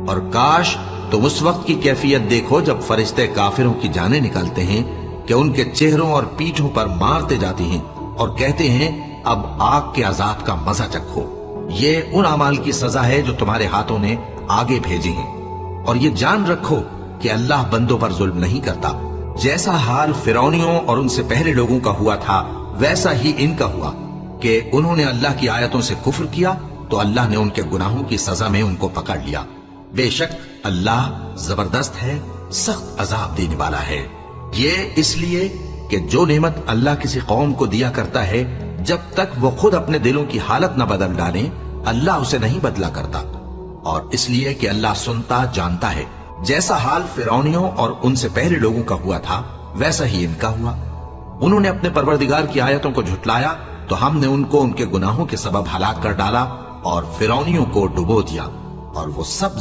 اور کاش تم اس وقت کی کیفیت دیکھو جب فرشتے کافروں کی جانیں نکالتے ہیں کہ ان کے چہروں اور پیٹھوں پر مارتے جاتے ہیں اور کہتے ہیں اب آگ کے عذاب کا مزہ چکھو۔ یہ ان اعمال کی سزا ہے جو تمہارے ہاتھوں نے آگے بھیجے ہیں، اور یہ جان رکھو کہ اللہ بندوں پر ظلم نہیں کرتا۔ جیسا حال فرعونیوں اور ان سے پہلے لوگوں کا ہوا تھا ویسا ہی ان کا ہوا کہ انہوں نے اللہ کی آیتوں سے کفر کیا تو اللہ نے ان کے گناہوں کی سزا میں ان کو پکڑ لیا۔ بے شک اللہ زبردست ہے، سخت عذاب دینے والا ہے۔ یہ اس لیے کہ جو نعمت اللہ کسی قوم کو دیا کرتا ہے جب تک وہ خود اپنے دلوں کی حالت نہ بدل ڈالیں اللہ اسے نہیں بدلا کرتا، اور اس لیے کہ اللہ سنتا جانتا ہے۔ جیسا حال فرعونیوں اور ان سے پہلے لوگوں کا ہوا تھا ویسا ہی ان کا ہوا۔ انہوں نے اپنے پروردگار کی آیتوں کو جھٹلایا تو ہم نے ان کو ان کے گناہوں کے سبب ہلاک کر ڈالا اور فرعونیوں کو ڈبو دیا، اور وہ سب